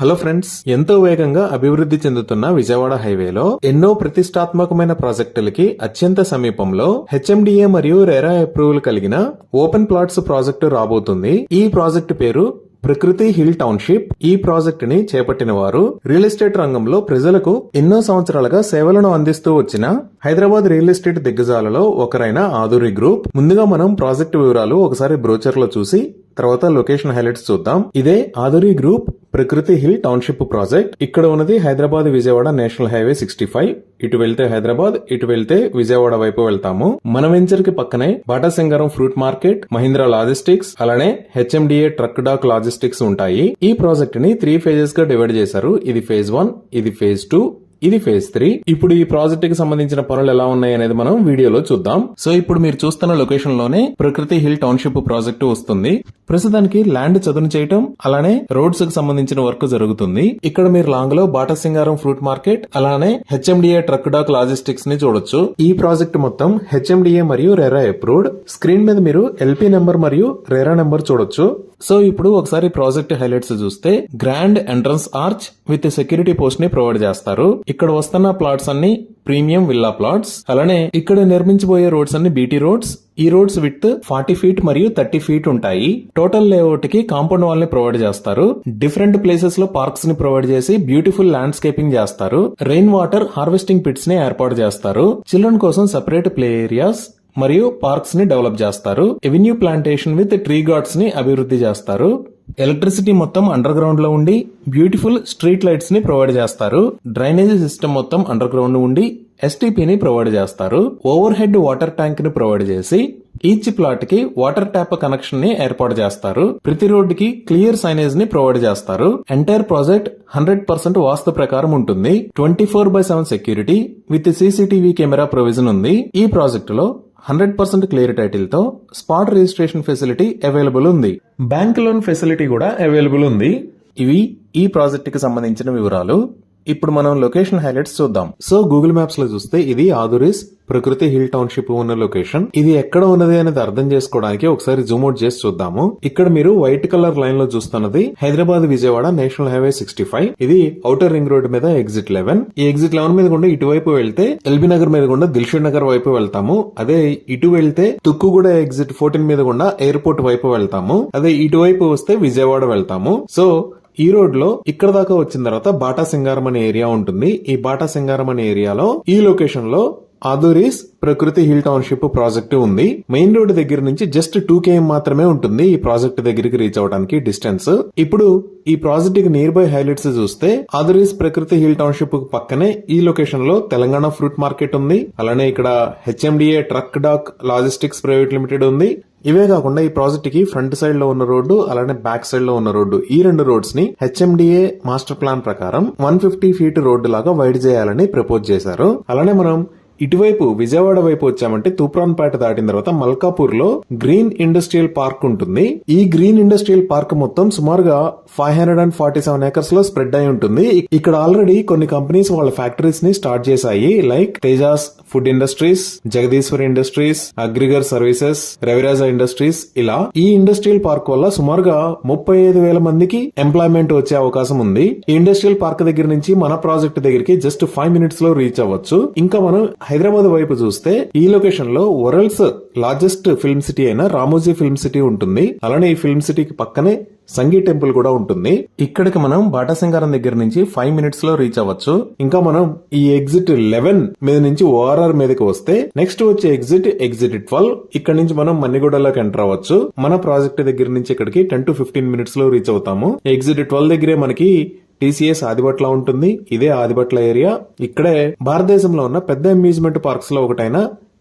Hello friends, ఎంతో వేగంగా అభివృద్ధి చెందుతున్న విజయవాడ హైవేలో ఎన్నో ప్రతిష్టాత్మకమైన ప్రాజెక్టులకి అత్యంత సమీపంలో హెచ్ఎండిఏ మరియు రెరా అప్రూవల్ కలిగిన ఓపెన్ ప్లాట్స్ ప్రాజెక్టు రాబోతుంది. ఈ ప్రాజెక్టు పేరు ప్రకృతి హిల్ టౌన్షిప్. ఈ ప్రాజెక్ట్ ని చేపట్టిన వారు రియల్ ఎస్టేట్ రంగంలో ప్రజలకు ఎన్నో సంవత్సరాలుగా సేవలను అందిస్తూ వచ్చిన హైదరాబాద్ రియల్ ఎస్టేట్ దిగ్గజాలలో ఒకరైన ఆధురి గ్రూప్. ముందుగా మనం ప్రాజెక్టు వివరాలు ఒకసారి బ్రోచర్ లో చూసి తర్వాత లొకేషన్ హైలైట్స్ చూద్దాం. ఇదే ఆధురి గ్రూప్ ప్రకృతి హిల్ టౌన్షిప్ ప్రాజెక్ట్. ఇక్కడ ఉన్నది హైదరాబాద్ విజయవాడ నేషనల్ హైవే 65. ఇటు వెళ్తే హైదరాబాద్, ఇటు వెళ్తే విజయవాడ వైపు వెళ్తాము. మన వెంచర్ కి పక్కనే బాటా సింగారం ఫ్రూట్ మార్కెట్, మహీంద్రా లాజిస్టిక్స్, అలానే హెచ్ఎండిఏ ట్రక్ డాక్ లాజిస్టిక్స్ ఉంటాయి. ఈ ప్రాజెక్ట్ ని 3 phases గా డివైడ్ చేశారు. ఇది phase 1, ఇది phase 2, ఇది phase 3. ఇప్పుడు ఈ ప్రాజెక్ట్ కి సంబంధించిన పనులు ఎలా ఉన్నాయి అనేది మనం వీడియోలో చూద్దాం. సో ఇప్పుడు మీరు చూస్తున్న లొకేషన్ లోనే ప్రకృతి హిల్ టౌన్షిప్ ప్రాజెక్టు వస్తుంది. ప్రస్తుతానికి ల్యాండ్ చదును చేయటం, అలానే రోడ్స్ కి సంబంధించిన వర్క్ జరుగుతుంది. ఇక్కడ మీరు లాంగ్ లో బాటా సింగారం ఫ్రూట్ మార్కెట్, అలానే హెచ్ఎండిఏ ట్రక్ డాక్ లాజిస్టిక్స్ ని చూడొచ్చు. ఈ ప్రాజెక్ట్ మొత్తం హెచ్ఎండిఏ మరియు రెరా అప్రూవ్డ్. స్క్రీన్ మీద మీరు ఎల్పీ నెంబర్ మరియు రెరా నెంబర్ చూడొచ్చు. సో ఇప్పుడు ఒకసారి ప్రాజెక్ట్ హైలైట్స్ చూస్తే grand entrance arch with security post ని ప్రొవైడ్ చేస్తారు. ఇక్కడ వస్తున్న ప్లాట్స్ అన్ని ప్రీమియం విల్లా ప్లాట్స్. అలానే ఇక్కడ నిర్మించబోయే రోడ్స్ అన్ని బీటీ రోడ్స్. ఈ రోడ్స్ విత్ 40 feet మరియు 30 feet ఉంటాయి. టోటల్ లేఅవుట్ కి కాంపౌండ్ వాల్ ని ప్రొవైడ్ చేస్తారు. డిఫరెంట్ ప్లేసెస్ లో పార్క్స్ ని ప్రొవైడ్ చేసి బ్యూటిఫుల్ ల్యాండ్స్కేపింగ్ చేస్తారు. రెయిన్ వాటర్ హార్వెస్టింగ్ పిట్స్ ని ఏర్పాటు చేస్తారు. చిల్డ్రన్ కోసం సెపరేట్ ప్లే ఏరియాస్ మరియు పార్క్స్ ని డెవలప్ చేస్తారు. Avenue plantation with tree guards ని అభివృద్ధి చేస్తారు. ఎలక్ట్రిసిటీ మొత్తం అండర్ గ్రౌండ్ లో ఉండి బ్యూటిఫుల్ స్ట్రీట్ లైట్స్ ని ప్రొవైడ్ చేస్తారు. డ్రైనేజీ సిస్టమ్ మొత్తం అండర్ గ్రౌండ్ ఉండి ఎస్టీపీ ని ప్రొవైడ్ చేస్తారు. ఓవర్ హెడ్ వాటర్ ట్యాంక్ ని ప్రొవైడ్ చేసి ఈచ్ ప్లాట్ కి వాటర్ ట్యాప్ కనెక్షన్ ని ఏర్పాటు చేస్తారు. ప్రతి రోడ్ కి క్లియర్ సైనేజ్ ని ప్రొవైడ్ చేస్తారు. ఎంటైర్ ప్రాజెక్ట్ 100% వాస్తు ప్రకారం ఉంటుంది. 24/7 security with CCTV camera provision ఉంది. ఈ ప్రాజెక్ట్ లో 100% క్లియర్ టైటిల్ తో స్పాట్ రిజిస్ట్రేషన్ ఫెసిలిటీ అవైలబుల్ ఉంది. బ్యాంక్ లోన్ ఫెసిలిటీ కూడా అవైలబుల్ ఉంది. ఇవి ఈ ప్రాజెక్ట్ కి సంబంధించిన వివరాలు. ఇప్పుడు మనం లొకేషన్ హైలైట్స్ చూద్దాం. సో గూగుల్ మ్యాప్స్ లో చూస్తే ఇది ఆధురీస్ ప్రకృతి హిల్ టౌన్షిప్ ఉన్న లొకేషన్. ఇది ఎక్కడ ఉన్నది అనేది అర్థం చేసుకోవడానికి ఒకసారి జూమ్ అవుట్ చేసి చూద్దాము. ఇక్కడ మీరు వైట్ కలర్ లైన్ లో చూస్తున్నది హైదరాబాద్ విజయవాడ నేషనల్ హైవే 65. ఇది ఔటర్ రింగ్ రోడ్ మీద ఎగ్జిట్ 11. ఈ ఎగ్జిట్ 11 మీద గుండా ఇటువైపు వెళ్తే ఎల్బీ నగర్ మీద గుండా దిల్షుక్ నగర్ వైపు వెళ్తాము. అదే ఇటు వెళ్తే తుక్కుగూడ ఎగ్జిట్ 14 మీద గుండా ఎయిర్పోర్ట్ వైపు వెళ్తాము. అదే ఇటువైపు వస్తే విజయవాడ వెళ్తాము. సో ఈ రోడ్ లో ఇక్కడ దాకా వచ్చిన తర్వాత బాటా సింగారం అనే ఏరియా ఉంటుంది. ఈ బాటా సింగారం అనే ఏరియాలో ఈ లొకేషన్ లో ఆధురీస్ ప్రకృతి హిల్ టౌన్షిప్ ప్రాజెక్ట్ ఉంది. మెయిన్ రోడ్ దగ్గర నుంచి జస్ట్ 2 km మాత్రమే ఉంటుంది ఈ ప్రాజెక్ట్ దగ్గరికి రీచ్ అవడానికి డిస్టెన్స్. ఇప్పుడు ఈ ప్రాజెక్ట్ కి నియర్ బై హైలైట్స్ చూస్తే ఆధురీస్ ప్రకృతి హిల్ టౌన్షిప్ పక్కనే ఈ లొకేషన్ లో తెలంగాణ ఫ్రూట్ మార్కెట్ ఉంది. అలానే ఇక్కడ HMDA truck dock logistics private limited ఉంది. ఇవే కాకుండా ఈ ప్రాజెక్ట్ కి ఫ్రంట్ సైడ్ లో ఉన్న రోడ్డు, అలానే బ్యాక్ సైడ్ లో ఉన్న రోడ్డు, ఈ 2 రోడ్స్ ని హెచ్ఎండిఏ మాస్టర్ ప్లాన్ ప్రకారం 150 feet రోడ్డు లాగా వైడ్ చేయాలని ప్రపోజ్ చేశారు. అలానే మనం ఇటువైపు విజయవాడ వైపు వచ్చామంటే తూప్రాన్పేట దాటిన తర్వాత మల్కాపూర్ లో గ్రీన్ ఇండస్ట్రియల్ పార్క్ ఉంటుంది. ఈ గ్రీన్ ఇండస్ట్రియల్ పార్క్ మొత్తం సుమారుగా 547 acres లో స్ప్రెడ్ అయి ఉంటుంది. ఇక్కడ ఆల్రెడీ కొన్ని కంపెనీస్ వాళ్ళ ఫ్యాక్టరీస్ ని స్టార్ట్ చేశాయి. Like Tejas food industries, Jagadishwar industries, అగ్రిగర్ సర్వీసెస్, రవిరాజా ఇండస్ట్రీస్. ఇలా ఈ ఇండస్ట్రియల్ పార్క్ వల్ల సుమారుగా 35,000 మందికి ఎంప్లాయ్మెంట్ వచ్చే అవకాశం ఉంది. ఈ ఇండస్ట్రియల్ పార్క్ దగ్గర నుంచి మన ప్రాజెక్ట్ దగ్గరికి జస్ట్ 5 minutes లో రీచ్ అవ్వచ్చు. ఇంకా మనం హైదరాబాద్ వైపు చూస్తే ఈ లొకేషన్ లో వరల్డ్స్ లార్జెస్ట్ ఫిల్మ్ సిటీ అయిన రామోజీ ఫిల్మ్ సిటీ ఉంటుంది. అలానే ఈ ఫిల్మ్ సిటీకి పక్కనే సంగీ టెంపుల్ కూడా ఉంటుంది. ఇక్కడికి మనం బాటా సింగారం దగ్గర నుంచి 5 minutes లో రీచ్ అవ్వచ్చు. ఇంకా మనం ఈ ఎగ్జిట్ 11 మీద నుంచి ఓఆర్ఆర్ మీదకి వస్తే నెక్స్ట్ వచ్చే ఎగ్జిట్ 12. ఇక్కడ నుంచి మనం మన్నిగూడలోకి ఎంటర్ అవ్వచ్చు. మన ప్రాజెక్ట్ దగ్గర నుంచి ఇక్కడికి 10 to 15 minutes లో రీచ్ అవుతాము. ఎగ్జిట్ 12 దగ్గరే మనకి టీసీఎస్ ఆదిబట్ల ఉంటుంది. ఇదే ఆదిబట్ల ఏరియా. ఇక్కడే భారతదేశంలో ఉన్న పెద్ద అమ్యూజ్మెంట్ పార్క్స్ లో ఒకటైన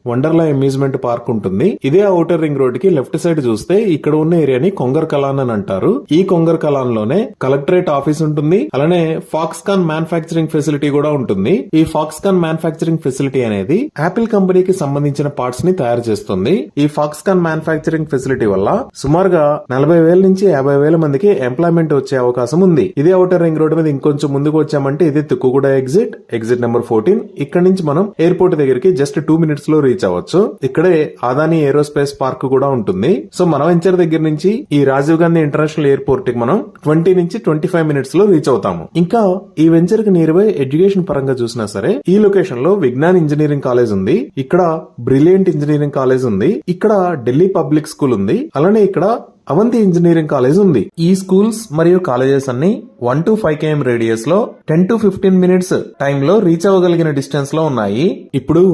వండర్లా అమ్యూజ్మెంట్ పార్క్ ఉంటుంది. ఇదే ఔటర్ రింగ్ రోడ్ కి లెఫ్ట్ సైడ్ చూస్తే ఇక్కడ ఉన్న ఏరియాని కొంగర్ కలాన్ అని అంటారు. ఈ కొంగర్ కలాన్ లోనే కలెక్టరేట్ ఆఫీస్ ఉంటుంది. అలానే ఫాక్స్కాన్ మ్యానుఫ్యాక్చరింగ్ ఫెసిలిటీ కూడా ఉంటుంది. ఈ ఫాక్స్కాన్ మ్యానుఫ్యాక్చరింగ్ ఫెసిలిటీ అనేది యాపిల్ కంపెనీకి సంబంధించిన పార్ట్స్ ని తయారు చేస్తుంది. ఈ ఫాక్స్కాన్ మ్యానుఫ్యాక్చరింగ్ ఫెసిలిటీ వల్ల సుమారుగా 40,000 నుంచి 50,000 మందికి ఎంప్లాయ్మెంట్ వచ్చే అవకాశం ఉంది. ఇదే ఔటర్ రింగ్ రోడ్ మీద ఇంకొంచెం ముందుకు వచ్చామంటే ఇది తుక్కుగూడ ఎగ్జిట్ నెంబర్ 14. ఇక్కడ నుంచి మనం ఎయిర్పోర్ట్ దగ్గరికి జస్ట్ 2 minutes లో రీచ్ రీచ్ అవ్వచ్చు. ఇక్కడే అదానీ ఏరోస్పేస్ పార్క్ కూడా ఉంటుంది. సో మన వెంచర్ దగ్గర నుంచి ఈ రాజీవ్ గాంధీ ఇంటర్నేషనల్ ఎయిర్పోర్ట్ కి మనం 20 నుంచి 25 మినిట్స్ లో రీచ్ అవుతాము. ఇంకా ఈ వెంచర్ కి నియర్ బై ఎడ్యుకేషన్ పరంగా చూసినా సరే ఈ లొకేషన్ లో విజ్ఞాన్ ఇంజనీరింగ్ కాలేజ్ ఉంది, ఇక్కడ బ్రిలియంట్ ఇంజనీరింగ్ కాలేజ్ ఉంది, ఇక్కడ ఢిల్లీ పబ్లిక్ స్కూల్ ఉంది, అలానే ఇక్కడ అవంతి ఇంజనీరింగ్ కాలేజ్ ఉంది. ఈ స్కూల్స్ మరియు కాలేజెస్ అన్ని 1 to 5 km రేడియస్ లో 10 to 15 మినిట్స్ టైమ్ లో రీచ్ అవ్వగలిగిన డిస్టెన్స్ లో ఉన్నాయి. ఇప్పుడు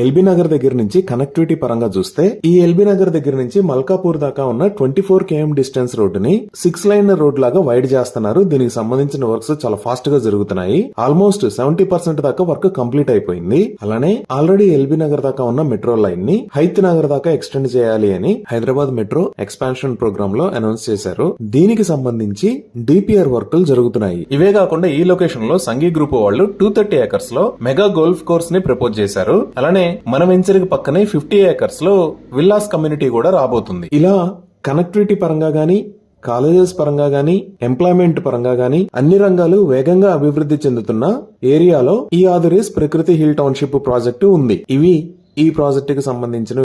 ఎల్బీ నగర్ దగ్గర నుంచి కనెక్టివిటీ పరంగా చూస్తే ఈ ఎల్బీ నగర్ దగ్గర నుంచి మల్కాపూర్ దాకా ఉన్న 24 km డిస్టెన్స్ రోడ్డుని 6 లైన్ రోడ్ లాగా వైడ్ చేస్తున్నారు. దీనికి సంబంధించిన వర్క్స్ చాలా ఫాస్ట్ గా జరుగుతున్నాయి. ఆల్మోస్ట్ 70% దాకా వర్క్ కంప్లీట్ అయిపోయింది. అలానే ఆల్రెడీ ఎల్బీ నగర్ దాకా ఉన్న మెట్రో లైన్ ని హైత్ నగర్ దాకా ఎక్స్టెండ్ చేయాలి అని హైదరాబాద్ మెట్రో ఎక్స్పాన్షన్ ప్రోగ్రామ్ లో అనౌన్స్ చేశారు. దీనికి సంబంధించి డిపిఆర్ వర్కులు జరుగుతున్నాయి. ఇవే కాకుండా ఈ లొకేషన్ లో సంఘీ గ్రూప్ వాళ్ళు 230 ఏకర్స్ లో మెగా గోల్ఫ్ కోర్స్ ని ప్రపోజ్ చేశారు. అలానే మన వెంచర్ కి పక్కనే 50 ఏకర్స్ లో విల్లాస్ కమ్యూనిటీ కూడా రాబోతుంది. ఇలా కనెక్టివిటీ పరంగా గానీ, కాలేజెస్ పరంగా గానీ, ఎంప్లాయ్మెంట్ పరంగా గానీ అన్ని రంగాలు వేగంగా అభివృద్ధి చెందుతున్న ఏరియాలో ఈ ఆదరీస్ ప్రకృతి హిల్ టౌన్షిప్ ప్రాజెక్టు ఉంది. ఇవి ఈ ప్రాజెక్టుకు సంబంధించిన